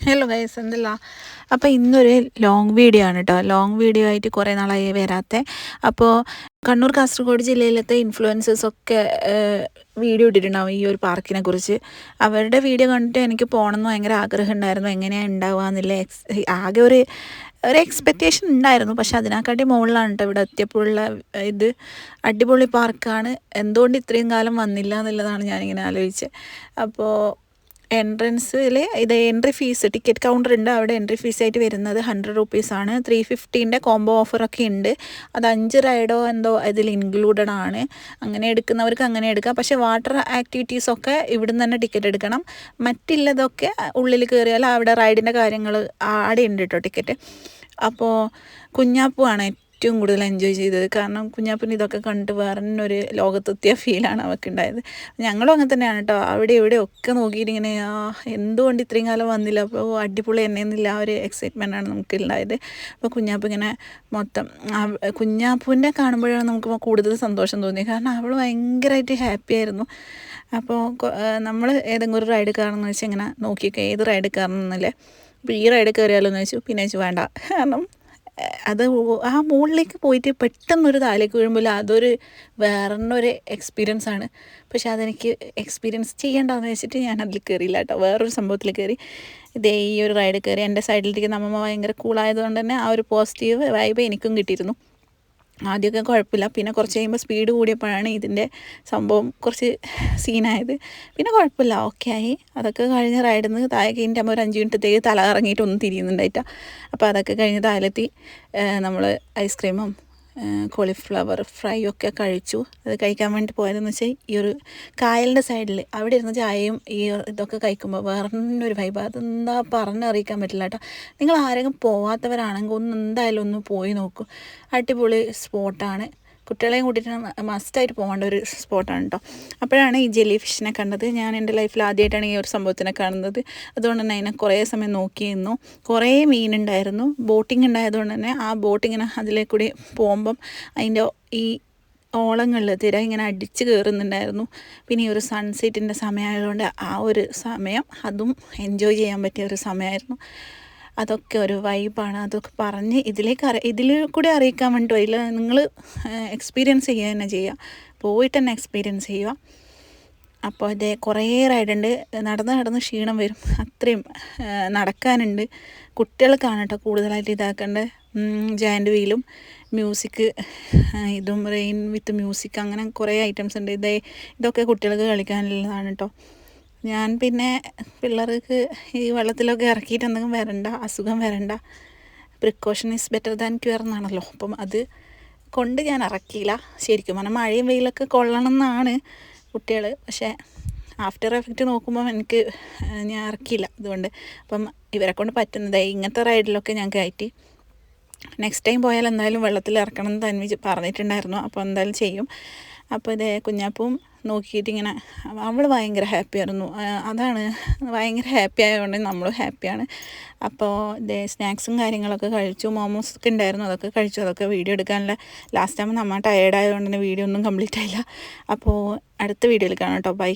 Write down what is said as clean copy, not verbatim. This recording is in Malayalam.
ഹലോ ഗൈസ് എന്തല്ല. അപ്പോൾ ഇന്നൊരു ലോങ് വീഡിയോ ആണ് കേട്ടോ. ലോങ് വീഡിയോ ആയിട്ട് കുറേ നാളായി വരാത്തെ. അപ്പോൾ കണ്ണൂർ കാസർഗോഡ് ജില്ലയിലത്തെ ഇൻഫ്ലുവൻസേഴ്സൊക്കെ വീഡിയോ ഇട്ടിട്ടുണ്ടാവും ഈ ഒരു പാർക്കിനെ കുറിച്ച്. അവരുടെ വീഡിയോ കണ്ടിട്ട് എനിക്ക് പോകണമെന്ന് ഭയങ്കര ആഗ്രഹം ഉണ്ടായിരുന്നു. എങ്ങനെയാണ് ഉണ്ടാവുക എന്നുള്ള ആകെ ഒരു എക്സ്പെക്റ്റേഷൻ ഉണ്ടായിരുന്നു. പക്ഷെ അതിനെക്കാട്ടി മുകളിലാണ് കേട്ടോ ഇവിടെ എത്തിയപ്പോഴുള്ള ഇത്. അടിപൊളി പാർക്കാണ്. എന്തുകൊണ്ട് ഇത്രയും കാലം വന്നില്ല എന്നുള്ളതാണ് ഞാനിങ്ങനെ ആലോചിച്ചത്. അപ്പോൾ എൻട്രൻസിൽ ഇത് എൻട്രി ഫീസ് ടിക്കറ്റ് കൗണ്ടർ ഉണ്ട്. അവിടെ എൻട്രി ഫീസായിട്ട് വരുന്നത് 100 റുപ്പീസാണ്. 350ൻ്റെ കോംബോ ഓഫറൊക്കെ ഉണ്ട്. അത് 5 റൈഡോ എന്തോ ഇതിൽ ഇൻക്ലൂഡഡ് ആണ്. അങ്ങനെ എടുക്കുന്നവർക്ക് അങ്ങനെ എടുക്കാം. പക്ഷേ വാട്ടർ ആക്ടിവിറ്റീസൊക്കെ ഇവിടുന്ന് തന്നെ ടിക്കറ്റ് എടുക്കണം. മറ്റുള്ളതൊക്കെ ഉള്ളിൽ കയറിയാൽ അവിടെ റൈഡിൻ്റെ കാര്യങ്ങൾ അവിടെ ഉണ്ട് കേട്ടോ ടിക്കറ്റ്. അപ്പോൾ കുഞ്ഞാപ്പു ആണ് ഏറ്റവും കൂടുതൽ എൻജോയ് ചെയ്തത്. കാരണം കുഞ്ഞാപ്പിന് ഇതൊക്കെ കണ്ടിട്ട് വേറൊരു ലോകത്തെത്തിയ ഫീലാണ് അവൾക്കുണ്ടായത്. ഞങ്ങളും അങ്ങനെ തന്നെയാണ് കേട്ടോ. അവിടെ ഇവിടെ ഒക്കെ നോക്കിയിട്ട് ഇങ്ങനെ എന്തുകൊണ്ട് ഇത്രയും കാലം വന്നില്ല, അപ്പോൾ അടിപൊളി എന്നെന്നില്ല ആ ഒരു എക്സൈറ്റ്മെൻറ്റാണ് നമുക്ക് ഉണ്ടായത്. അപ്പോൾ കുഞ്ഞാപ്പ് ഇങ്ങനെ മൊത്തം കുഞ്ഞാപ്പൂവിൻ്റെ കാണുമ്പോഴാണ് നമുക്ക് കൂടുതൽ സന്തോഷം തോന്നിയത്. കാരണം അവൾ ഭയങ്കരമായിട്ട് ഹാപ്പി ആയിരുന്നു. അപ്പോൾ നമ്മൾ ഏതെങ്കിലും ഒരു റൈഡ് കയറണമെന്ന് വെച്ചാൽ ഇങ്ങനെ നോക്കിയൊക്കെ ഏത് റൈഡ് കയറണമെന്നല്ലേ. അപ്പോൾ ഈ റൈഡ് കയറിയാലോ എന്ന് വെച്ചു. പിന്നെ വെച്ചു വേണ്ട, കാരണം അത് ആ മുകളിലേക്ക് പോയിട്ട് പെട്ടെന്നൊരു താഴേക്ക് വീഴുമ്പോൾ അതൊരു വേറൊരു എക്സ്പീരിയൻസ് ആണ്. പക്ഷെ അതെനിക്ക് എക്സ്പീരിയൻസ് ചെയ്യേണ്ടതെന്ന് വെച്ചിട്ട് ഞാൻ അതിൽ കയറിയില്ല കേട്ടോ. വേറൊരു സംഭവത്തിൽ കയറി. ഇതേ ഈ ഒരു റൈഡ് കയറി എൻ്റെ സൈഡിലിരിക്കുന്ന അമ്മമ്മ ഭയങ്കര കൂളായതുകൊണ്ട് തന്നെ ആ ഒരു പോസിറ്റീവ് വൈബ് എനിക്കും കിട്ടിയിരുന്നു. ആദ്യമൊക്കെ കുഴപ്പമില്ല, പിന്നെ കുറച്ച് കഴിയുമ്പോൾ സ്പീഡ് കൂടിയപ്പോഴാണ് ഇതിൻ്റെ സംഭവം കുറച്ച് സീനായത്. പിന്നെ കുഴപ്പമില്ല, ഓക്കെ ആയി. അതൊക്കെ കഴിഞ്ഞ് റൈഡിൽ നിന്ന് താഴെ കഴിഞ്ഞിട്ട് ഒരു 5 മിനിറ്റത്തേക്ക് തല കറങ്ങിയിട്ട് ഒന്നും തിരിയുന്നുണ്ടായിട്ടാണ്. അപ്പോൾ അതൊക്കെ കഴിഞ്ഞ് താഴെത്തി നമ്മൾ ഐസ്ക്രീമും കോളിഫ്ലവർ ഫ്രൈ ഒക്കെ കഴിച്ചു. അത് കഴിക്കാൻ വേണ്ടി പോയതെന്ന് വെച്ചാൽ ഈ ഒരു കായലിൻ്റെ സൈഡിൽ അവിടെ ഇരുന്ന് ചായയും ഈ ഇതൊക്കെ കഴിക്കുമ്പോൾ വേറൊരു വൈബ്. അതെന്താ പറഞ്ഞറിയിക്കാൻ പറ്റില്ല കേട്ടോ. നിങ്ങൾ ആരെങ്കിലും പോവാത്തവരാണെങ്കിൽ എന്തായാലും ഒന്ന് പോയി നോക്കൂ. അടിപൊളി സ്പോട്ടാണ്. കുട്ടികളെയും കൂട്ടിയിട്ട് മസ്റ്റായിട്ട് പോകേണ്ട ഒരു സ്പോട്ടാണ് കേട്ടോ. അപ്പോഴാണ് ഈ ജെല്ലി ഫിഷിനെ കണ്ടത്. ഞാൻ എൻ്റെ ലൈഫിൽ ആദ്യമായിട്ടാണ് ഈ ഒരു സംഭവത്തിനെ കാണുന്നത്. അതുകൊണ്ട് തന്നെ അതിനെ കുറേ സമയം നോക്കിയിരുന്നു. കുറേ മീനുണ്ടായിരുന്നു. ബോട്ടിങ് ഉണ്ടായതുകൊണ്ട് തന്നെ ആ ബോട്ടിങ്ങനെ അതിലേക്കൂടി പോകുമ്പം അതിൻ്റെ ഈ ഓളങ്ങളിൽ തിര ഇങ്ങനെ അടിച്ച് കയറുന്നുണ്ടായിരുന്നു. പിന്നെ ഈ ഒരു സൺസെറ്റിൻ്റെ സമയമായതുകൊണ്ട് ആ ഒരു സമയം അതും എൻജോയ് ചെയ്യാൻ പറ്റിയ ഒരു സമയമായിരുന്നു. അതൊക്കെ ഒരു വൈബാണ്. അതൊക്കെ പറഞ്ഞ് ഇതിൽ കൂടി അറിയിക്കാൻ വേണ്ടി വരില്ല. നിങ്ങൾ എക്സ്പീരിയൻസ് ചെയ്യുക തന്നെ ചെയ്യുക, പോയിട്ട് തന്നെ എക്സ്പീരിയൻസ് ചെയ്യുക. അപ്പോൾ ഇതേ കുറേ റൈഡുണ്ട്. നടന്ന് ക്ഷീണം വരും, അത്രയും നടക്കാനുണ്ട്. കുട്ടികൾക്കാണ് കേട്ടോ കൂടുതലായിട്ട് ഇതാക്കേണ്ടത്. ജയൻ്റ് വീലും മ്യൂസിക്, ഇതും റെയിൻ വിത്ത് മ്യൂസിക്, അങ്ങനെ കുറേ ഐറ്റംസ് ഉണ്ട്. ഇതൊക്കെ കുട്ടികൾക്ക് കളിക്കാനുള്ളതാണ് കേട്ടോ. ഞാൻ പിന്നെ പിള്ളേർക്ക് ഈ വെള്ളത്തിലൊക്കെ ഇറക്കിയിട്ട് എന്തെങ്കിലും വരണ്ട, അസുഖം വരണ്ട, precaution is better than cure എന്നാണല്ലോ. അപ്പം അത് കൊണ്ട് ഞാൻ ഇറക്കിയില്ല. ശരിക്കും പറഞ്ഞാൽ മഴയും വെയിലൊക്കെ കൊള്ളണം എന്നാണ് കുട്ടികൾ. പക്ഷേ ആഫ്റ്റർ എഫക്റ്റ് നോക്കുമ്പം ഞാൻ ഇറക്കിയില്ല. അതുകൊണ്ട് അപ്പം ഇവരെ കൊണ്ട് പറ്റുന്നതായി ഇങ്ങനത്തെ റൈഡിലൊക്കെ ഞാൻ കയറ്റി. നെക്സ്റ്റ് ടൈം പോയാൽ എന്തായാലും വെള്ളത്തിൽ ഇറക്കണം എന്ന് തന്വി പറഞ്ഞിട്ടുണ്ടായിരുന്നു. അപ്പോൾ എന്തായാലും ചെയ്യും. അപ്പോൾ ഇതേ കുഞ്ഞാപ്പും നോക്കിയിട്ട് ഇങ്ങനെ അവൾ ഭയങ്കര ഹാപ്പിയായിരുന്നു. അതാണ്, ഭയങ്കര ഹാപ്പി ആയതുകൊണ്ട് നമ്മളും ഹാപ്പിയാണ്. അപ്പോൾ ഇതേ സ്നാക്സും കാര്യങ്ങളൊക്കെ കഴിച്ചു. മോമോസ് ഒക്കെ ഉണ്ടായിരുന്നു, അതൊക്കെ കഴിച്ചു. അതൊക്കെ വീഡിയോ എടുക്കാനുള്ള ലാസ്റ്റ് ടൈം നമ്മൾ ടയേർഡായതുകൊണ്ട് തന്നെ വീഡിയോ ഒന്നും കംപ്ലീറ്റ് ആയില്ല. അപ്പോൾ അടുത്ത വീഡിയോയിൽ കാണാം കേട്ടോ. ബൈ.